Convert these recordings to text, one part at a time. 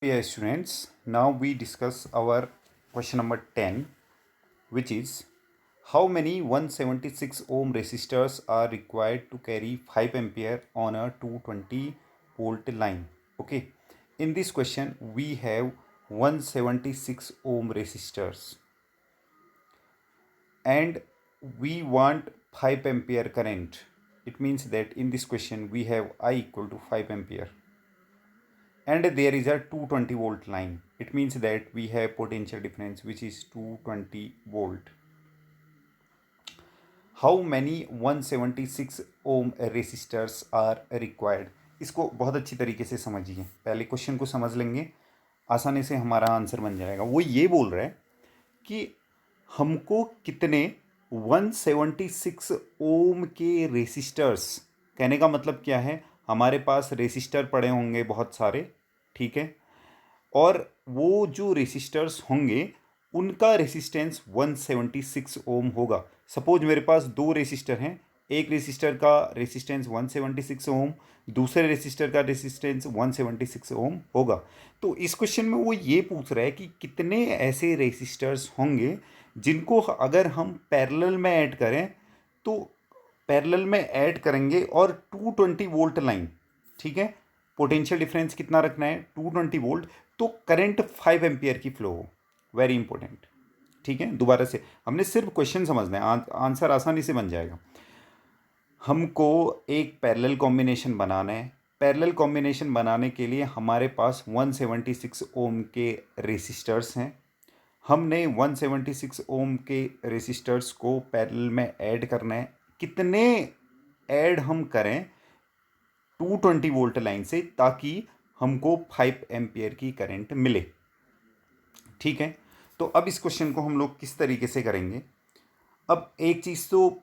Dear students, now we discuss our question number 10, which is how many 176 ohm resistors are required to carry 5 ampere on a 220 volt line. Okay, in this question we have 176 ohm resistors and we want 5 ampere current. It means that in this question we have I equal to 5 ampere and there is a 220 volt line. It means that we have potential difference which is 220 volt. How many 176 ohm resistors are required? इसको बहुत अच्छी तरीके से समझिए। पहले question को समझ लेंगे, आसानी से हमारा आंसर बन जाएगा। वो ये बोल रहा है कि हमको कितने 176 ओम के रेसिस्टर्स, कहने का मतलब क्या है, हमारे पास रेसिस्टर पड़े होंगे बहुत सारे, ठीक है, और वो जो रेसिस्टर्स होंगे उनका रेसिस्टेंस 176 ओम होगा। सपोज मेरे पास दो रेसिस्टर हैं, एक रेसिस्टर का रेसिस्टेंस 176 ओम, दूसरे रेसिस्टर का रेसिस्टेंस 176 ओम होगा। तो इस क्वेश्चन में वो ये पूछ रहा है कि कितने ऐसे रेसिस्टर्स होंगे जिनको अगर हम पैरेलल में ऐड करें तो पैरेलल में ऐड करेंगे और 220 वोल्ट लाइन, ठीक है, पोटेंशियल डिफरेंस कितना रखना है 220 वोल्ट, तो करंट 5 एम्पियर की फ्लो हो। वेरी इंपॉर्टेंट, ठीक है। दोबारा से हमने सिर्फ क्वेश्चन समझना है, आंसर आसानी से बन जाएगा। हमको एक पैरेलल कॉम्बिनेशन बनाना है। पैरेलल कॉम्बिनेशन बनाने के लिए हमारे पास 176 ओम के रेसिस्टर्स हैं। हमने 176 ओम के रेसिस्टर्स को पैरेलल में ऐड करना है। कितने ऐड हम करें 220 वोल्ट लाइन से ताकि हमको 5 एम्पियर की करंट मिले, ठीक है। तो अब इस क्वेश्चन को हम लोग किस तरीके से करेंगे। अब एक चीज़ तो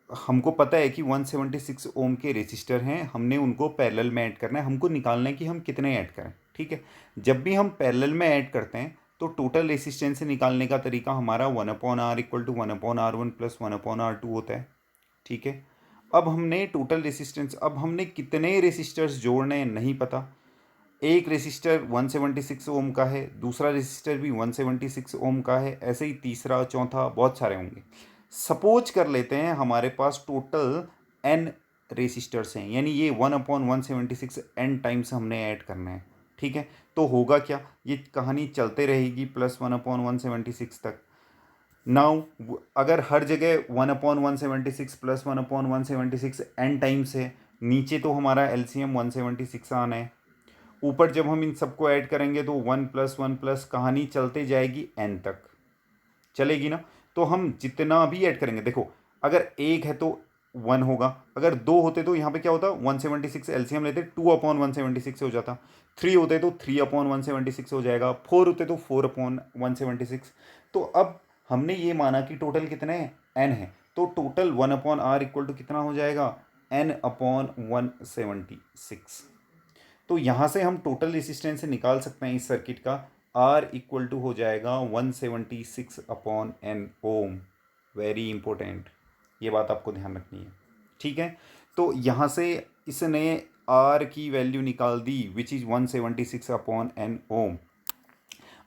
हमको पता है कि 176 ओम के रेसिस्टर हैं, हमने उनको पैरेलल में ऐड करना है, हमको निकालना है कि हम कितने ऐड करें, ठीक है। जब भी हम पैरेलल में ऐड करते हैं तो टोटल रेसिस्टेंस निकालने का तरीका हमारा 1/r equal to 1/r1 plus 1/r2 होता है, ठीक है। अब हमने टोटल रेसिस्टेंस, अब हमने कितने रेसिस्टर्स जोड़ने हैं नहीं पता। एक रेसिस्टर 176 ओम का है, दूसरा रेसिस्टर भी 176 ओम का है, ऐसे ही तीसरा चौथा बहुत सारे होंगे। सपोज कर लेते हैं हमारे पास टोटल n रेसिस्टर्स हैं, यानी ये 1/176 n टाइम्स हमने ऐड करना है, ठीक है। तो होगा क्या, ये कहानी चलते रहेगी प्लस 1/176 तक। नाउ अगर हर जगह 1/176 प्लस 1/176 n टाइम्स है, नीचे तो हमारा LCM 176 आना है, ऊपर जब हम इन सबको ऐड करेंगे तो 1+1+ कहानी चलते जाएगी n तक, चलेगी ना। तो हम जितना भी ऐड करेंगे, देखो अगर एक है तो 1 होगा, अगर दो होते तो यहाँ पे क्या होता, 176 LCM लेते 2/176 हो जाता, 3 होते तो 3/176 हो जाएगा, 4 होते तो 4/176। तो अब हमने ये माना कि टोटल कितने हैं n है, तो टोटल 1/r इक्वल टू कितना हो जाएगा n/176। तो यहाँ से हम टोटल रेसिस्टेंस से निकाल सकते हैं इस सर्किट का, R इक्वल टू हो जाएगा 176/n ओम। वेरी इंपॉर्टेंट, ये बात आपको ध्यान रखनी है, ठीक है। तो यहाँ से इसने R की वैल्यू निकाल दी विच इज़ 176/n ओम।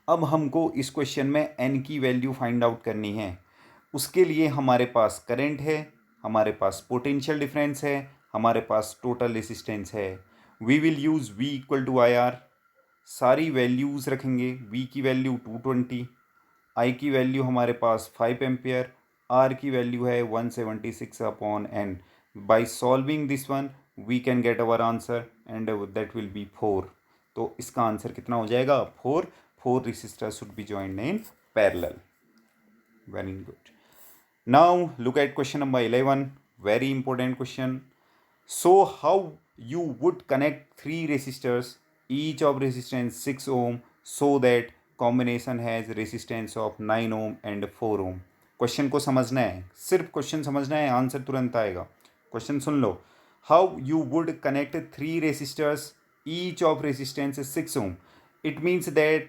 अब हमको इस क्वेश्चन में n की वैल्यू फाइंड आउट करनी है। उसके लिए हमारे पास करंट है, हमारे पास पोटेंशियल डिफरेंस है, हमारे पास टोटल रेसिस्टेंस है। We will use V equal to IR, सारी वैल्यूज़ रखेंगे। V की वैल्यू 220, I की वैल्यू हमारे पास 5 एम्पियर, R की वैल्यू है 176/n। By solving this one we can get our answer and that will be 4। तो इसका आंसर कितना हो जाएगा 4 resistors should be joined in parallel. Very good. Now look at question number 11, very important question. So how you would connect three resistors, each of resistance 6 ohm, so that combination has resistance of 9 ohm and 4 ohm. Question को समझना है, सिर्फ question समझना है, answer तुरंत आएगा। Question soon low, how you would connect 3 resistors, each of resistance 6 ohm. It means that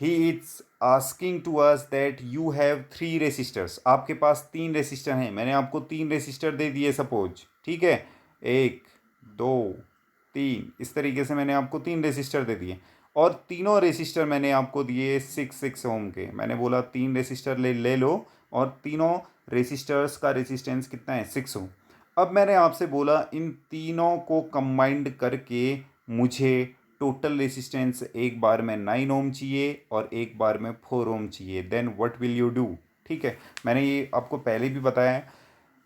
he is asking to us that you have 3 resistors. आपके पास 3 resistor हैं, मैंने आपको 3 रेसिस्टर दे दिए सपोज, ठीक है, 1 2 3, इस तरीके से मैंने आपको 3 रेसिस्टर दे दिए। और तीनों रेसिस्टर मैंने आपको दिए 6 ओम के। मैंने बोला 3 रेसिस्टर ले लो और तीनों रेसिस्टर्स का रेसिस्टेंस कितना है 6 ओम। अब मैंने आपसे बोला इन तीनों को कंबाइंड करके मुझे टोटल रेसिस्टेंस एक बार में 9 ओम चाहिए और एक बार में 4 ओम चाहिए। Then what will you do? ठीक है, मैंने ये आपको पहले भी बताया है।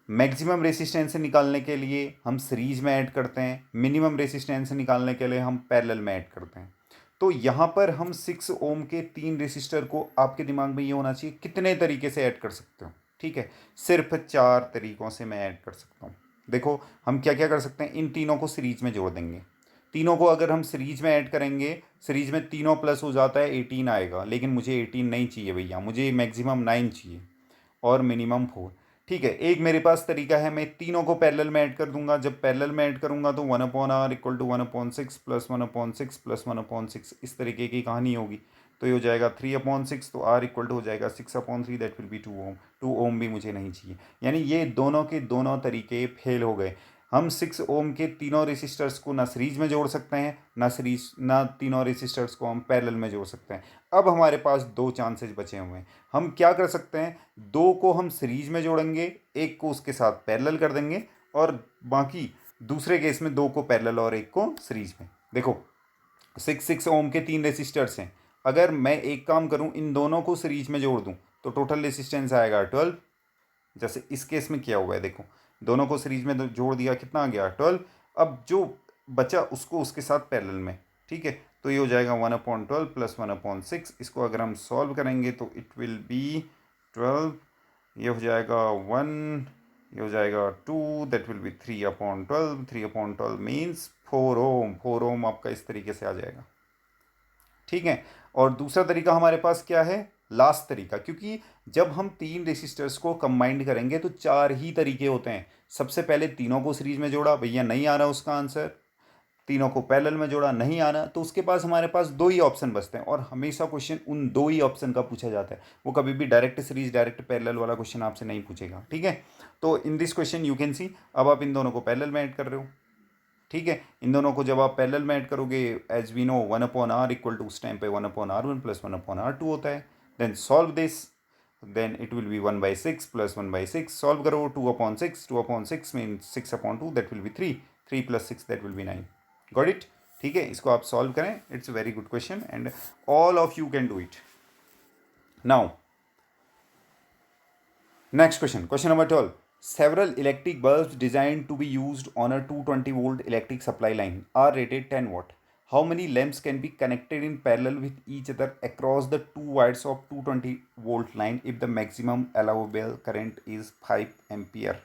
मैक्सिमम रेसिस्टेंस निकालने के लिए हम सीरीज में ऐड करते हैं, मिनिमम रेसिस्टेंस निकालने के लिए हम पैरेलल में ऐड करते हैं। तो यहाँ पर हम 6 ओम के 3 रेसिस्टर को, आपके दिमाग में ये होना चाहिए कितने तरीके से ऐड कर सकते हो। ठीक है, सिर्फ 4 तरीक़ों से मैं ऐड कर सकता हूँ। देखो हम क्या क्या कर सकते हैं, इन तीनों को सीरीज में जोड़ देंगे। तीनों को अगर हम सीरीज में ऐड करेंगे, सीरीज में तीनों प्लस हो जाता है 18 आएगा, लेकिन मुझे 18 नहीं चाहिए भैया, मुझे मैक्सिमम 9 चाहिए और मिनिमम 4। ठीक है, एक मेरे पास तरीका है, मैं तीनों को पैरेलल में ऐड कर दूंगा। जब पैरेलल में ऐड करूंगा तो 1/r equal to 1/6 plus 1/6 plus 1/6 इस तरीके की कहानी होगी। तो ये हो जाएगा 3/6, तो r इक्वल टू हो जाएगा 6/3, दैट विल बी 2 ओम। 2 ओम भी मुझे नहीं चाहिए, यानी ये दोनों के दोनों तरीके फेल हो गए। हम 6 ओम के तीनों रेसिस्टर्स को ना सीरीज में जोड़ सकते हैं, ना तीनों रेसिस्टर्स को हम पैरेलल में जोड़ सकते हैं। अब हमारे पास 2 चांसेस बचे हुए हैं। हम क्या कर सकते हैं, 2 को हम सीरीज में जोड़ेंगे, एक को उसके साथ पैरेलल कर देंगे, और बाकी दूसरे केस में 2 को पैरेलल और एक को सीरीज में। देखो 6 ओम के 3 रेसिस्टर्स हैं, अगर मैं एक काम करूं, इन दोनों को सीरीज में जोड़ दूं तो टोटल रेसिस्टेंस आएगा 12। जैसे इस केस में क्या हुआ है, देखो दोनों को सीरीज में जोड़ दिया, कितना आ गया 12। अब जो बचा उसको उसके साथ पैरेलल में। ठीक है, तो ये हो जाएगा 1/12 प्लस 1/6। इसको अगर हम सॉल्व करेंगे तो इट विल बी 12, ये हो जाएगा 1, ये हो जाएगा 2, दैट विल बी 3/12। 3/12 मीन्स 4 ओम। 4 ओम आपका इस तरीके से आ जाएगा। ठीक है, और दूसरा तरीका हमारे पास क्या है, लास्ट तरीका, क्योंकि जब हम 3 रेसिस्टर्स को कंबाइंड करेंगे तो 4 ही तरीके होते हैं। सबसे पहले तीनों को सीरीज में जोड़ा, भैया नहीं आ रहा उसका आंसर। तीनों को पैरेलल में जोड़ा, नहीं आ रहा, तो उसके पास हमारे पास 2 ही ऑप्शन बचते हैं, और हमेशा क्वेश्चन उन 2 ही ऑप्शन का पूछा जाता है। वो कभी भी डायरेक्ट सीरीज डायरेक्ट पैरेलल वाला क्वेश्चन आपसे नहीं पूछेगा। ठीक है, तो in this question you can see, अब आप इन दोनों को पैरेलल में ऐड कर रहे हो। ठीक है, इन दोनों को जब आप पैरेलल में ऐड करोगे, as we know 1/r equal to उस टाइम पे 1/r1 प्लस 1/r2 होता है। Then solve this, then it will be 1/6 plus 1/6। Solve करो, 2/6, 2/6 means 6/2, that will be 3, 3 plus 6 that will be 9। Got it? ठीक है, इसको आप सॉल्व करें, it's a very good question and all of you can do it. Now next question, question number 12. Several electric bulbs designed to be used on a 220-volt electric supply line are rated 10 watt. How many lamps can be connected in parallel with each other across the 2 wires of 220-volt line if the maximum allowable current is 5 ampere?